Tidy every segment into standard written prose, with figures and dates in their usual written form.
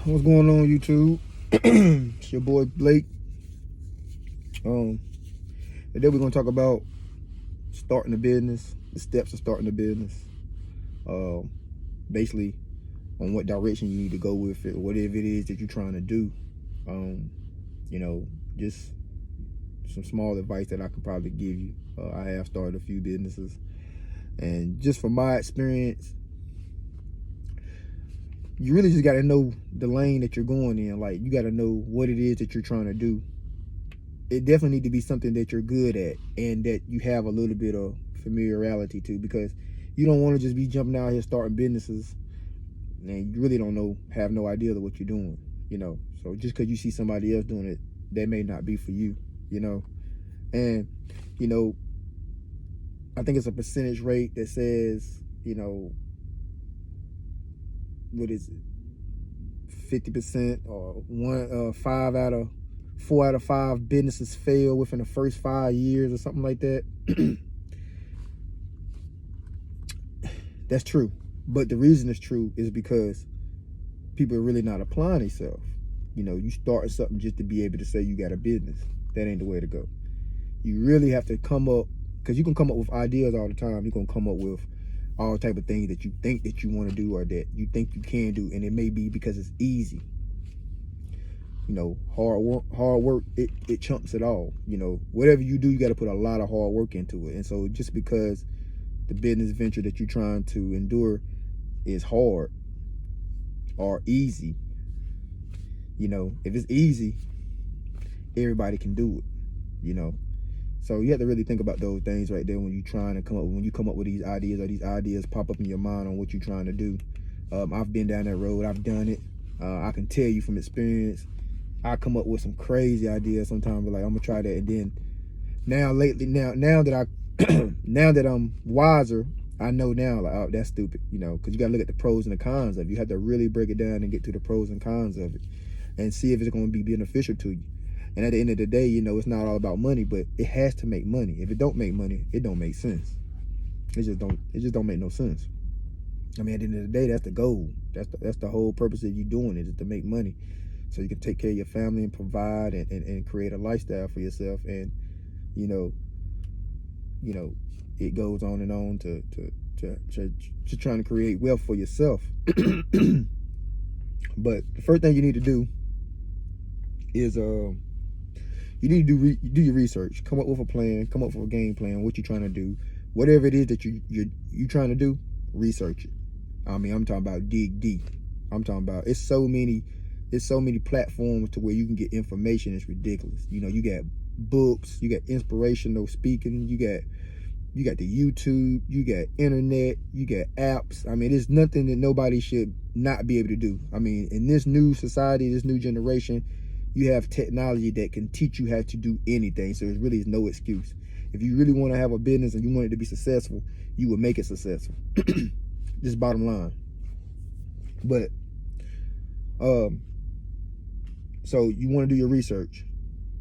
What's going on, YouTube? It's your boy Blake. Today we're gonna talk about starting a business, the steps of starting a business. Basically, on what direction you need to go with it, whatever it is that you're trying to do. Just some small advice that I could probably give you. I have started a few businesses, and just from my experience, you really just got to know the lane that you're going in. Like, you got to know what it is that you're trying to do. It definitely need to be something that you're good at and that you have a little bit of familiarity to, because you don't want to just be jumping out here starting businesses and you really don't have no idea of what you're doing, So just because you see somebody else doing it, that may not be for you, And, I think it's a percentage rate that says, what is it, 50% or 4 out of 5 businesses fail within the first 5 years or something like that. That's true. But the reason it's true is because people are really not applying themselves. You start something just to be able to say you got a business. That ain't the way to go. You really have to come up, because you can come up with ideas all the time. You're going to come up with all type of things that you think that you want to do or that you think you can do, and it may be because it's easy. Hard work, it chunks it all. Whatever you do, you got to put a lot of hard work into it. And so just because the business venture that you're trying to endure is hard or easy, if it's easy, everybody can do it, So you have to really think about those things right there when you come up with these ideas, or these ideas pop up in your mind on what you're trying to do. I've been down that road. I've done it. I can tell you from experience, I come up with some crazy ideas sometimes, but like, I'm gonna try that. And then now that now that I'm wiser, I know now, like, oh, that's stupid, because you gotta look at the pros and the cons of it. You have to really break it down and get to the pros and cons of it and see if it's going to be beneficial to you. And at the end of the day, it's not all about money, but it has to make money. If it don't make money, it don't make sense. It just don't make no sense. I mean, at the end of the day, that's the goal. That's the whole purpose of you doing it, is to make money, so you can take care of your family and provide and create a lifestyle for yourself. And it goes on and on to trying to create wealth for yourself. But the first thing you need to do is you need to do your research. Come up with a plan. Come up with a game plan. What you're trying to do, whatever it is that you're trying to do, research it. I mean, I'm talking about dig deep. I'm talking about it's so many platforms to where you can get information. It's ridiculous. You got books, you got inspirational speaking, you got the YouTube, you got internet, you got apps. I mean, there's nothing that nobody should not be able to do. I mean, in this new society, this new generation, you have technology that can teach you how to do anything. So there really is no excuse. If you really want to have a business and you want it to be successful, you will make it successful. Just bottom line. But so you want to do your research.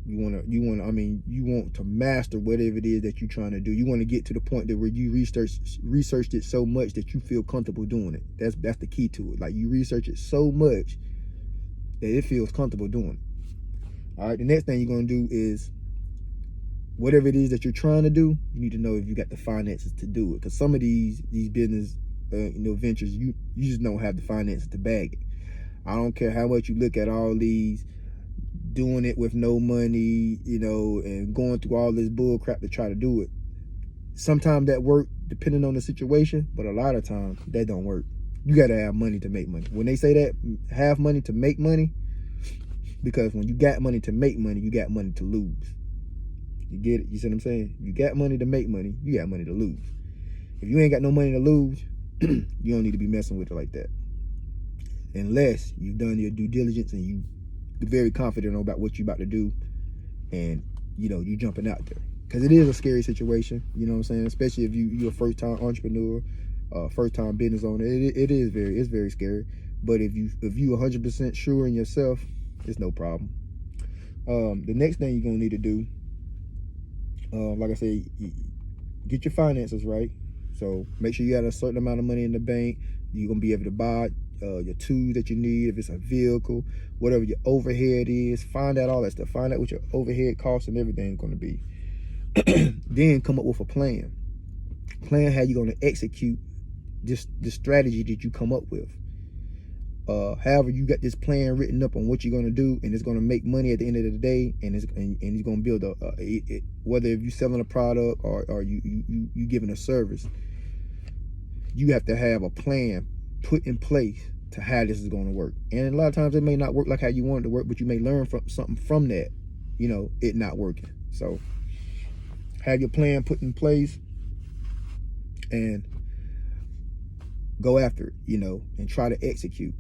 You want to master whatever it is that you're trying to do. You want to get to the point that where you researched it so much that you feel comfortable doing it. That's the key to it. Like, you research it so much that it feels comfortable doing it. All right. The next thing you're going to do is, whatever it is that you're trying to do, you need to know if you got the finances to do it. Because some of these business ventures, you just don't have the finances to bag it. I don't care how much you look at all these doing it with no money, and going through all this bull crap to try to do it. Sometimes that work depending on the situation, but a lot of times that don't work. You got to have money to make money. When they say that, have money to make money, because when you got money to make money, you got money to lose. You get it? You see what I'm saying? You got money to make money, you got money to lose. If you ain't got no money to lose, you don't need to be messing with it like that. Unless you've done your due diligence and you're very confident about what you're about to do, and you jumping out there, because it is a scary situation. You know what I'm saying? Especially if you're a first-time entrepreneur, first-time business owner. It's very scary. But if you 100% sure in yourself, it's no problem. The next thing you're gonna need to do, like I said, get your finances right. So make sure you got a certain amount of money in the bank, You're gonna be able to buy your tools that you need. If it's a vehicle, whatever your overhead is, find out all that stuff. Find out what your overhead costs and everything is gonna be. Then come up with a plan. Plan how you're gonna execute this strategy that you come up with. However, you got this plan written up on what you're gonna do, and it's gonna make money at the end of the day, and it's gonna build whether if you're selling a product or you giving a service, you have to have a plan put in place to how this is gonna work. And a lot of times it may not work like how you want it to work, but you may learn from something from that, it not working. So have your plan put in place and go after it, and try to execute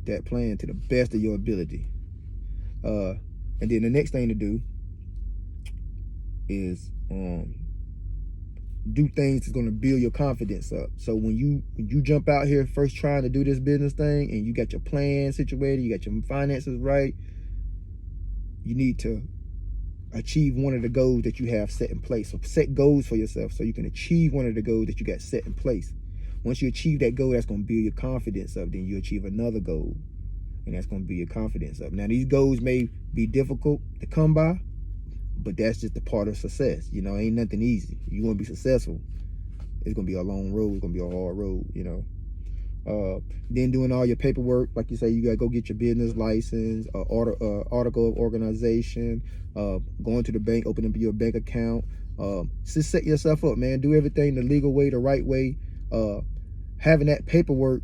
that plan to the best of your ability. And then the next thing to do is do things that's going to build your confidence up. So when you jump out here first trying to do this business thing, and you got your plan situated, you got your finances right, you need to achieve one of the goals that you have set in place. So set goals for yourself so you can achieve one of the goals that you got set in place. Once you achieve that goal, that's going to build your confidence up. Then you achieve another goal, and that's going to build your confidence up. Now, these goals may be difficult to come by, but that's just a part of success. Ain't nothing easy. You want to be successful, it's going to be a long road. It's going to be a hard road, Then doing all your paperwork, like you say, you got to go get your business license, article of organization, going to the bank, opening up your bank account. Just set yourself up, man. Do everything the legal way, the right way. Having that paperwork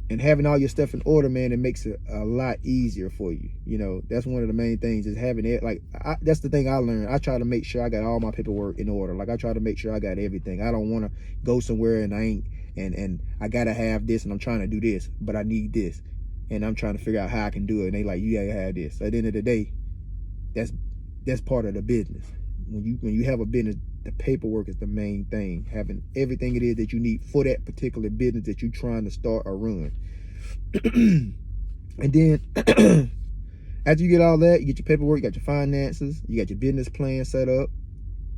and having all your stuff in order, man, it makes it a lot easier for you. That's one of the main things, is having it. That's the thing I learned. I try to make sure I got all my paperwork in order. I try to make sure I got everything. I don't want to go somewhere and I ain't, and I gotta have this, and I'm trying to do this, but I need this, and I'm trying to figure out how I can do it. And they like, you gotta have this. At the end of the day, that's part of the business. When you have a business, the paperwork is the main thing. Having everything it is that you need for that particular business that you're trying to start or run. And then after you get all that, you get your paperwork, you got your finances, you got your business plan set up,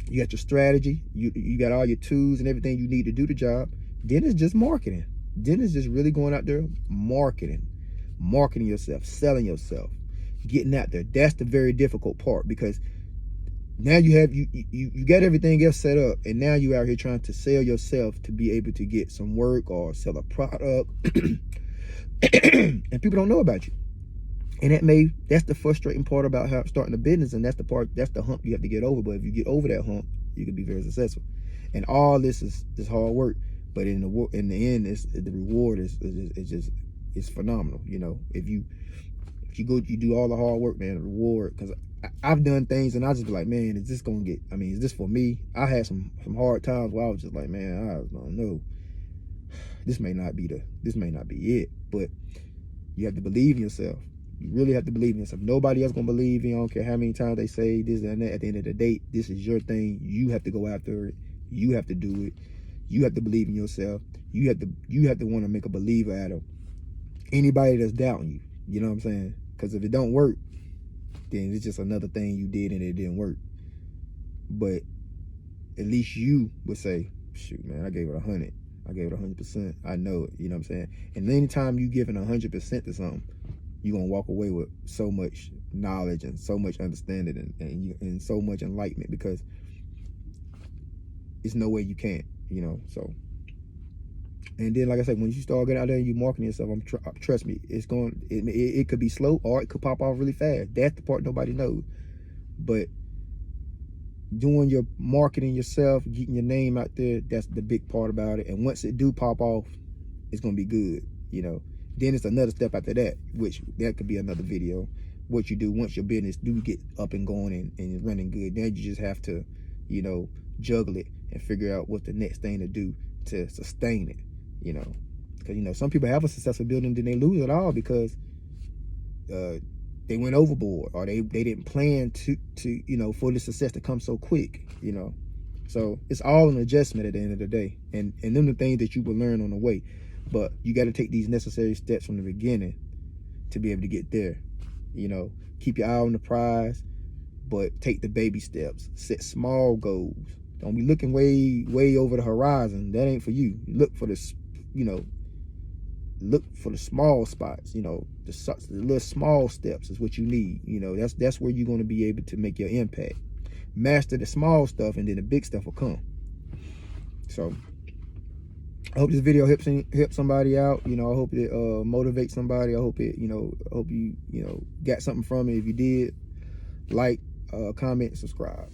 you got your strategy, you got all your tools and everything you need to do the job. Then it's just marketing. Then it's just really going out there marketing yourself, selling yourself, getting out there. That's the very difficult part, because now you got everything else set up, and now you out here trying to sell yourself to be able to get some work or sell a product. And people don't know about you. And that's the frustrating part about starting a business, and that's the hump you have to get over. But if you get over that hump, you can be very successful. And all this is hard work, but in the end, the reward is phenomenal. If you do all the hard work, man, the reward, because I've done things and I just be like, man, is this for me? I had some hard times where I was just like, man, I don't know. This may not be it. But you have to believe in yourself. You really have to believe in yourself. Nobody else gonna believe in you. I don't care how many times they say this and that. At the end of the day, this is your thing. You have to go after it. You have to do it. You have to believe in yourself. You have to want to make a believer out of anybody that's doubting you. You know what I'm saying? Because if it don't work, then it's just another thing you did and it didn't work. But at least you would say, shoot, man, I gave it 100. I gave it 100%. I know it. You know what I'm saying? And anytime you giving 100% to something, you're going to walk away with so much knowledge and so much understanding and so much enlightenment, because it's no way you can't, so. And then, like I said, when you start getting out there and you marketing yourself, trust me, it could be slow or it could pop off really fast. That's the part nobody knows. But doing your marketing yourself, getting your name out there, that's the big part about it. And once it do pop off, it's going to be good, Then it's another step after that, which that could be another video. What you do once your business do get up and going and running good, then you just have to, juggle it and figure out what's the next thing to do to sustain it. Because some people have a successful building, then they lose it all because they went overboard, or they didn't plan to for the success to come so quick. So it's all an adjustment at the end of the day, and them the things that you will learn on the way. But you got to take these necessary steps from the beginning to be able to get there. Keep your eye on the prize, but take the baby steps. Set small goals. Don't be looking way over the horizon. That ain't for you. Look for this. look for the small spots, you know, the little small steps is what you need. You know, that's where you're going to be able to make your impact. Master the small stuff, and then the big stuff will come. So I hope this video helps somebody out. You know, I hope it motivates somebody. I hope it, you know, got something from it. If you did, like, comment, subscribe.